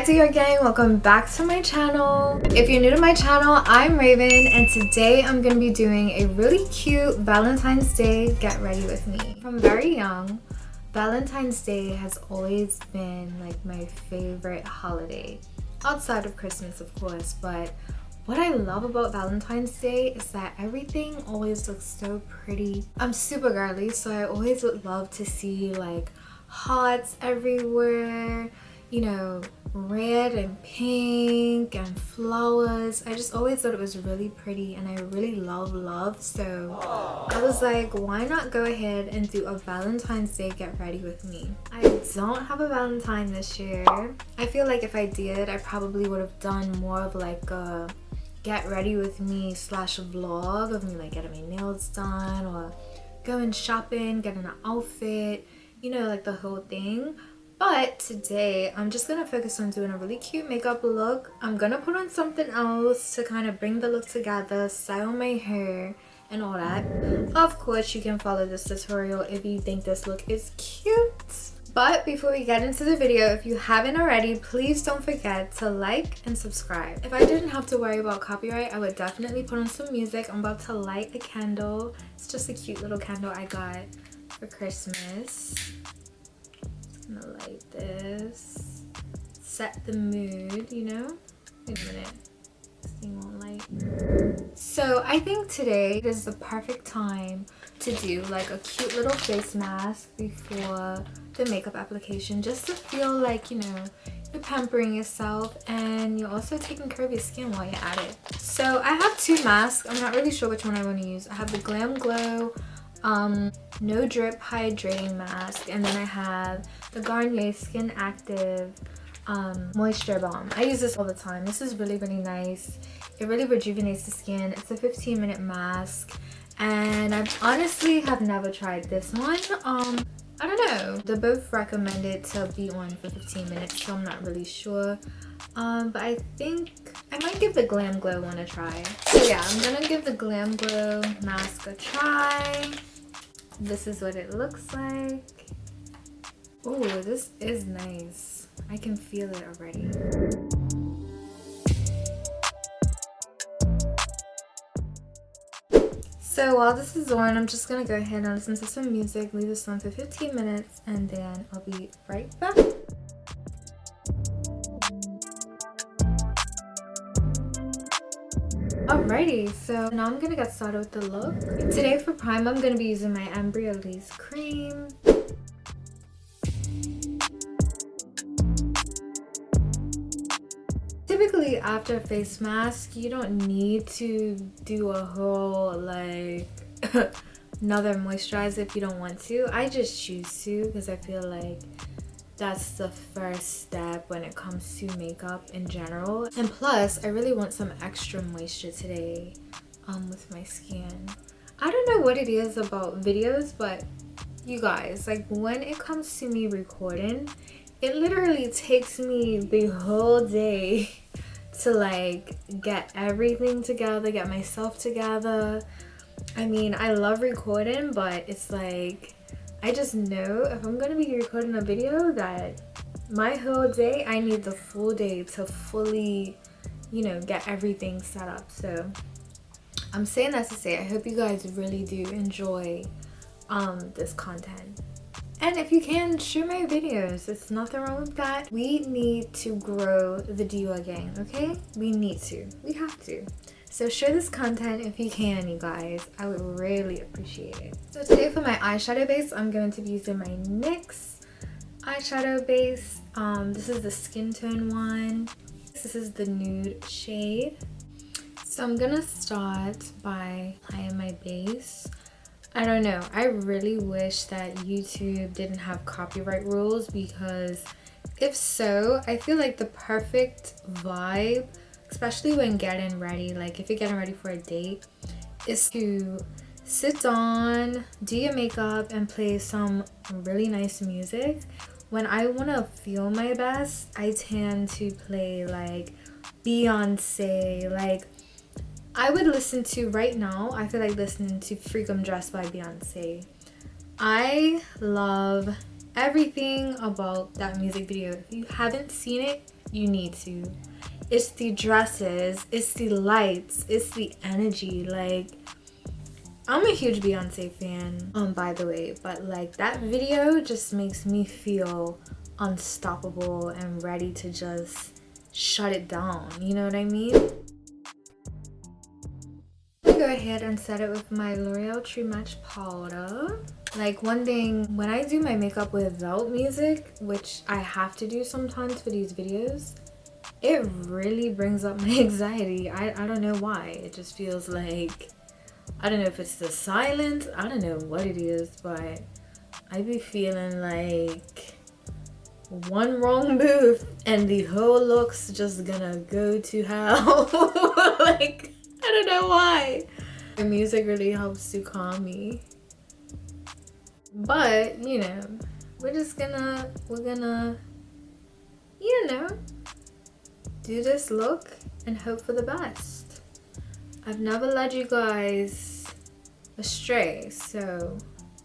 Diorgang, welcome back to my channel. If you're new to my channel, I'm Raven, and today I'm gonna be doing a really cute Valentine's Day get ready with me. From very young, Valentine's Day has always been like my favorite holiday, outside of Christmas of course. But what I love about Valentine's Day is that everything always looks so pretty. I'm super girly, so I always would love to see like hearts everywhere, you know, red and pink and flowers. I just always thought it was really pretty, and I really love love, so I was like, why not go ahead and do a Valentine's Day get ready with me. I don't have a Valentine this year. I feel like if I did, I probably would have done more of like a get ready with me slash vlog of me like getting my nails done or going shopping, getting an outfit, you know, like the whole thing. But today I'm just gonna focus on doing a really cute makeup look. I'm gonna put on something else to kind of bring the look together, style my hair and all that. Of course you can follow this tutorial if you think this look is cute. But before we get into the video, if you haven't already, please don't forget to like and subscribe. If I didn't have to worry about copyright, I would definitely put on some music. I'm about to light a candle. It's just a cute little candle I got for Christmas. I'm gonna light this, set the mood, you know. Wait a minute, this thing won't light. So I think today is the perfect time to do like a cute little face mask before the makeup application, just to feel like, you know, you're pampering yourself and you're also taking care of your skin while you're at it. So I have two masks. I'm not really sure which one I want to use. I have the Glam Glow no drip hydrating mask, and then I have the Garnier Skin Active moisture balm. I use this all the time. This is really nice. It really rejuvenates the skin. It's a 15-minute mask, and I honestly have never tried this one. I don't know, they're both recommended to be on for 15 minutes, so I'm not really sure. But I think I might give the Glam Glow one a try. So yeah, I'm gonna give the Glam Glow mask a try. This is what it looks like. Oh, this is nice. I can feel it already. So while this is on, I'm just gonna go ahead and listen to some music, leave this on for 15 minutes, and then I'll be right back. Alrighty, so now I'm gonna get started with the look. Today for prime, I'm gonna be using my Embryolisse cream. Typically after a face mask, you don't need to do a whole like another moisturizer if you don't want to. I just choose to because I feel like that's the first step when it comes to makeup in general. And plus, I really want some extra moisture today with my skin. I don't know what it is about videos, but you guys, like when it comes to me recording, it literally takes me the whole day to like get everything together, get myself together. I mean, I love recording, but it's like I just know if I'm gonna be recording a video that my whole day, I need the full day to fully, you know, get everything set up. So I'm saying that to say I hope you guys really do enjoy this content. And if you can, share my videos. There's nothing wrong with that. We need to grow the Diorgang, okay? We need to. We have to. So share this content if you can, you guys. I would really appreciate it. So today for my eyeshadow base, I'm going to be using my NYX eyeshadow base. This is the skin tone one. This is the nude shade. So I'm gonna start by applying my base. I don't know, I really wish that YouTube didn't have copyright rules, because if so, I feel like the perfect vibe, especially when getting ready, like if you're getting ready for a date, is to sit down, do your makeup, and play some really nice music. When I want to feel my best, I tend to play like Beyonce. Like I would listen to, right now, I feel like listening to Freak I'm Dressed by Beyonce. I love everything about that music video. If you haven't seen it, you need to. It's the dresses, it's the lights, it's the energy. Like, I'm a huge Beyonce fan, by the way, but like that video just makes me feel unstoppable and ready to just shut it down, you know what I mean? I'm gonna go ahead and set it with my L'Oreal True Match powder. Like, one thing, when I do my makeup without music, which I have to do sometimes for these videos, it really brings up my anxiety. I don't know why. It just feels like, I don't know if it's the silence, I don't know what it is, but I be feeling like one wrong move and the whole look's just gonna go to hell. Like, I don't know why. The music really helps to calm me. But, you know, we're gonna, you know, do this look and hope for the best. I've never led you guys astray, so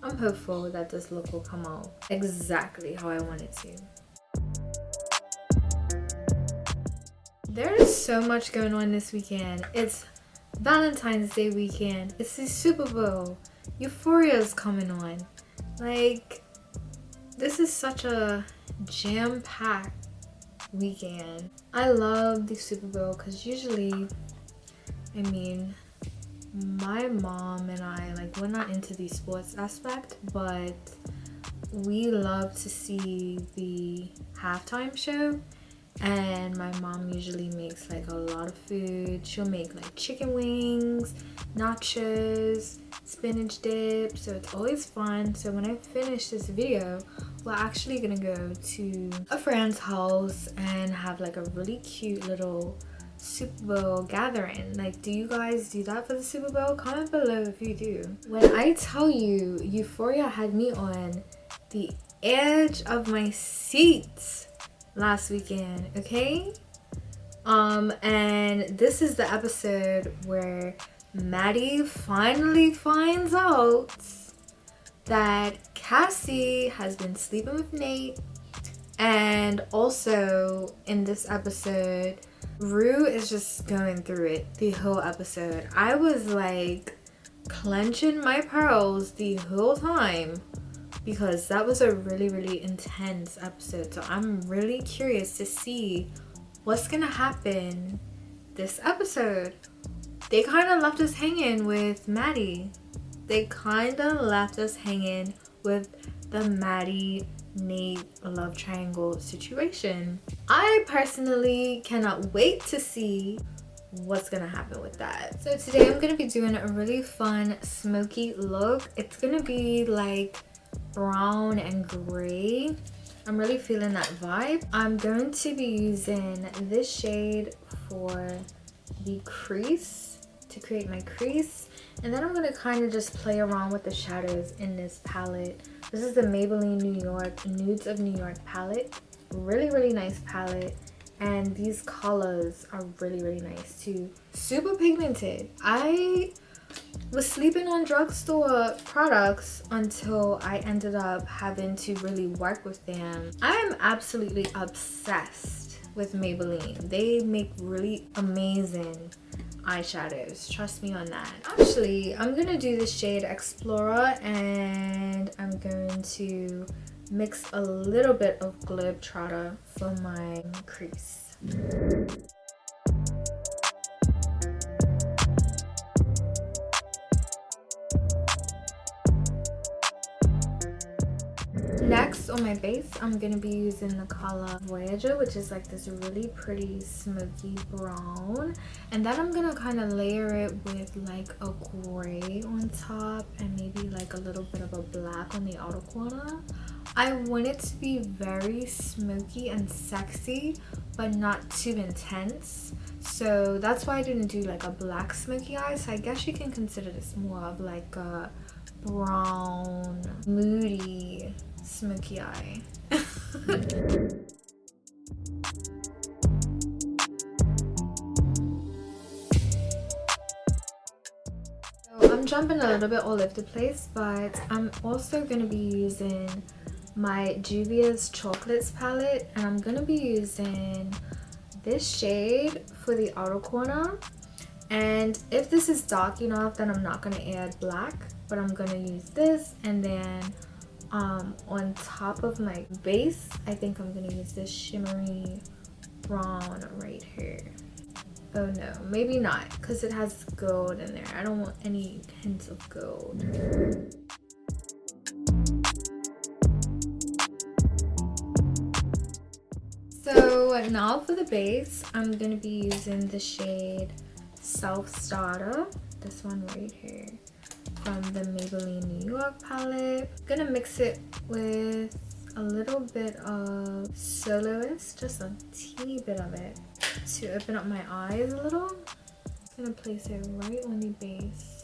I'm hopeful that this look will come out exactly how I want it to. There is so much going on this weekend. It's Valentine's Day weekend. It's the Super Bowl. Euphoria's coming on. Like, this is such a jam-packed weekend. I love the Super Bowl because usually, I mean, my mom and I, like, we're not into the sports aspect, but we love to see the halftime show. And my mom usually makes like a lot of food. She'll make like chicken wings, nachos, spinach dip, so it's always fun. So when I finish this video, we're actually gonna go to a friend's house and have like a really cute little Super Bowl gathering. Like, do you guys do that for the Super Bowl? Comment below if you do. When I tell you, Euphoria had me on the edge of my seat last weekend, okay? And this is the episode where Maddie finally finds out that Cassie has been sleeping with Nate. And also in this episode, Rue is just going through it the whole episode. I was like clenching my pearls the whole time because that was a really intense episode. So I'm really curious to see what's gonna happen this episode. They kind of left us hanging with Maddie. They kind of left us hanging with the Maddie Nate love triangle situation. I personally cannot wait to see what's gonna happen with that. So today I'm gonna be doing a really fun smoky look. It's gonna be like brown and gray. I'm really feeling that vibe. I'm going to be using this shade for the crease, to create my crease, and then I'm going to kind of just play around with the shadows in this palette. This is the Maybelline New York Nudes of New York palette. Really nice palette, and these colors are really nice too. Super pigmented. I was sleeping on drugstore products until I ended up having to really work with them. I am absolutely obsessed with Maybelline. They make really amazing eyeshadows, trust me on that. Actually, I'm gonna do the shade Explorer, and I'm going to mix a little bit of Globetrotter for my crease. Next, on my base, I'm going to be using the color Voyager, which is like this really pretty smoky brown. And then I'm going to kind of layer it with like a gray on top and maybe like a little bit of a black on the outer corner. I want it to be very smoky and sexy, but not too intense. So that's why I didn't do like a black smoky eye. So I guess you can consider this more of like a brown, moody smoky eye. So I'm jumping a little bit all over the place, but I'm also going to be using my Juvia's Chocolates palette, and I'm going to be using this shade for the outer corner. And if this is dark enough, then I'm not gonna add black, but I'm gonna use this. And then on top of my base, I think I'm gonna use this shimmery brown right here. Oh no, maybe not, because it has gold in there. I don't want any hints of gold. So now for the base, I'm gonna be using the shade Self Starter, this one right here, from the Maybelline New York palette. I'm gonna mix it with a little bit of Soloist, just a teeny bit of it, to open up my eyes a little. I'm gonna place it right on the base.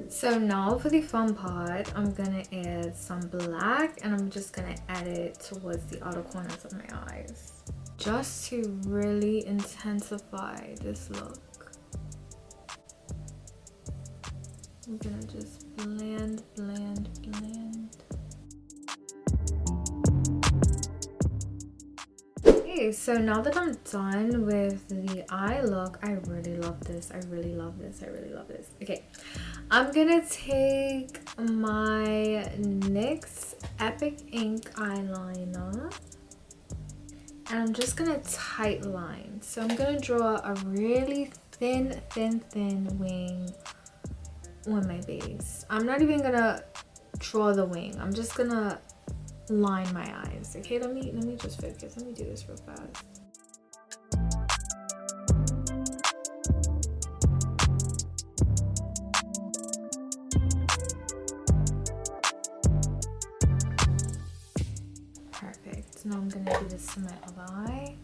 So now for the fun part, I'm gonna add some black, and I'm just gonna add it towards the outer corners of my eyes, just to really intensify this look. I'm gonna just blend, blend, blend. Okay, so now that I'm done with the eye look, I really love this. I really love this. I really love this. Okay, I'm gonna take my NYX Epic Ink eyeliner, and I'm just gonna tight line. So I'm gonna draw a really thin wing on my base. I'm not even gonna draw the wing. I'm just gonna line my eyes. Okay, let me just focus. Let me do this real fast. Perfect. Now I'm gonna do this to my other eye.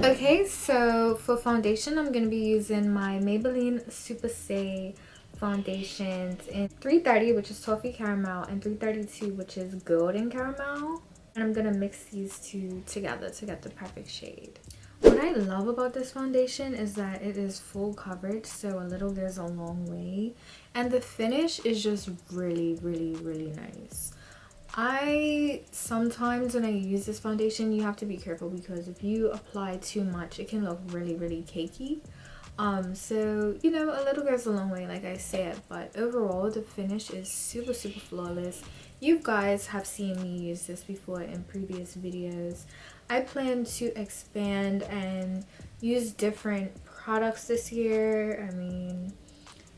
Okay, so for foundation, I'm going to be using my Maybelline Super Stay foundations in 330, which is toffee caramel, and 332, which is golden caramel. And I'm going to mix these two together to get the perfect shade. What I love about this foundation is that it is full coverage, so a little goes a long way. And the finish is just really, really, really nice. Sometimes when I use this foundation, you have to be careful, because if you apply too much, it can look really, really cakey. So, you know, a little goes a long way, like I said, but overall the finish is super, super flawless. You guys have seen me use this before in previous videos. I plan to expand and use different products this year. I mean,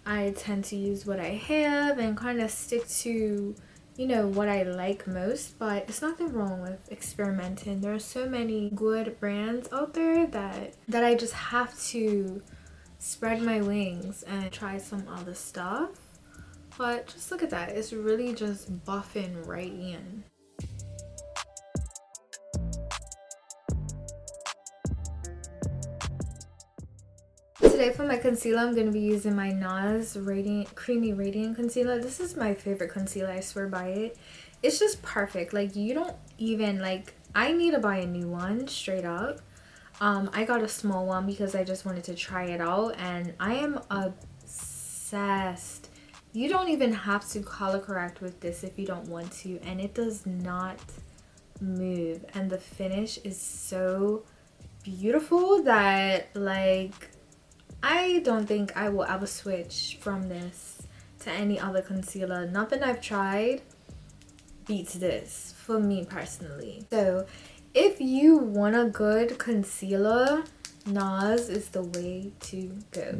I tend to use what I have and kind of stick to, you know, what I like most, but it's nothing wrong with experimenting. There are so many good brands out there that I just have to spread my wings and try some other stuff. But just look at that, it's really just buffing right in. Today for my concealer, I'm going to be using my NARS Creamy Radiant Concealer. This is my favorite concealer, I swear by it. It's just perfect. Like, you don't even, like, I need to buy a new one, straight up. I got a small one because I just wanted to try it out, and I am obsessed. You don't even have to color correct with this if you don't want to, and it does not move. And the finish is so beautiful that, like, I don't think I will ever switch from this to any other concealer. Nothing I've tried beats this for me personally. So if you want a good concealer, NARS is the way to go.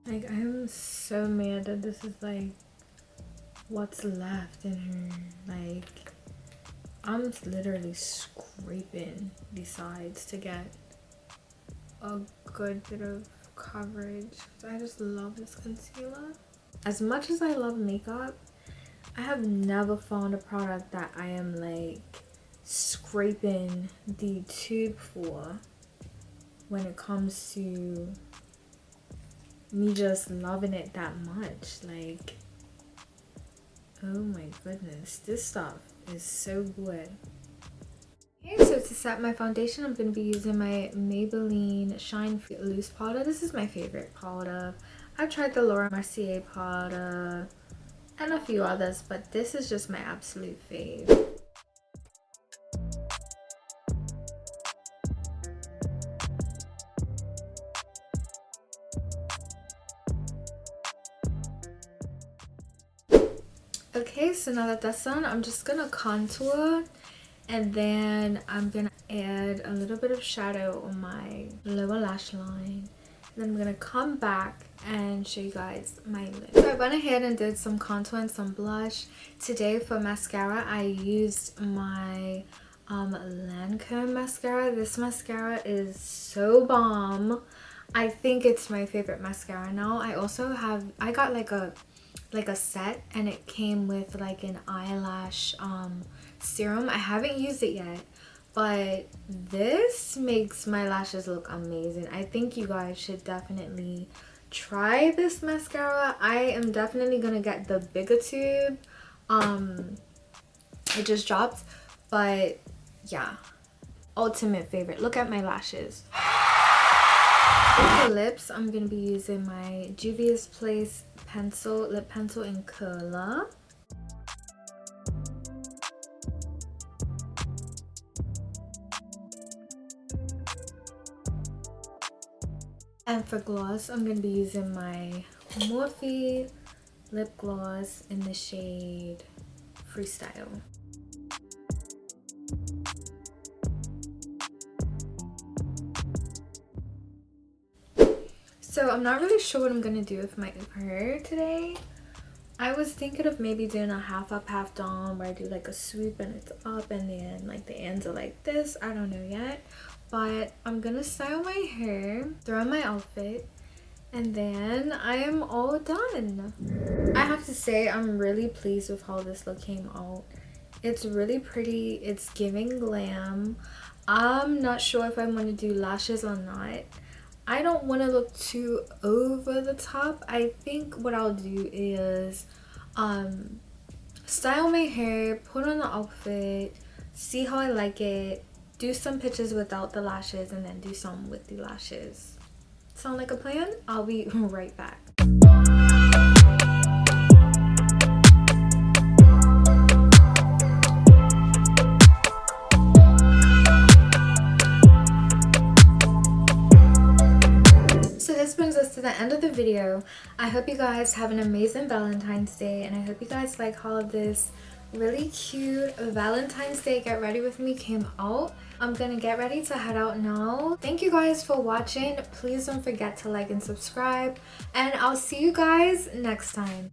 Like, I'm so mad that this is like what's left in her. Like, I'm literally scraping the sides to get a good bit of coverage. I just love this concealer. As much as I love makeup, I have never found a product that I am like scraping the tube for when it comes to me just loving it that much. Like, oh my goodness, this stuff is so good. to set my foundation, I'm going to be using my Maybelline Shine Loose powder. This is my favorite powder. I've tried the Laura Mercier powder and a few others, but this is just my absolute fave. Okay, so now that that's done, I'm just gonna contour, and then I'm gonna add a little bit of shadow on my lower lash line. Then I'm gonna come back and show you guys my lip. So I went ahead and did some contour and some blush. Today for mascara, I used my Lancome mascara. This mascara is so bomb. I think it's my favorite mascara now. I got like a set, and it came with like an eyelash serum. I haven't used it yet, but this makes my lashes look amazing. I think you guys should definitely try this mascara. I am definitely gonna get the bigger tube. It just dropped, but yeah, ultimate favorite. Look at my lashes. For the lips, I'm going to be using my Juvia's Place lip pencil in Curler. And for gloss, I'm going to be using my Morphe lip gloss in the shade Freestyle. So I'm not really sure what I'm gonna do with my hair today. I was thinking of maybe doing a half up, half down, where I do like a swoop and it's up and then like the ends are like this. I don't know yet, but I'm gonna style my hair, throw on my outfit, and then I am all done. I have to say I'm really pleased with how this look came out. It's really pretty. It's giving glam. I'm not sure if I'm gonna do lashes or not. I don't want to look too over the top. I think what I'll do is style my hair, put on the outfit, see how I like it, do some pictures without the lashes, and then do some with the lashes. Sound like a plan? I'll be right back. This brings us to the end of the video. I hope you guys have an amazing Valentine's Day, and I hope you guys like how this really cute Valentine's Day get ready with me came out. I'm gonna get ready to head out now. Thank you guys for watching. Please don't forget to like and subscribe, and I'll see you guys next time.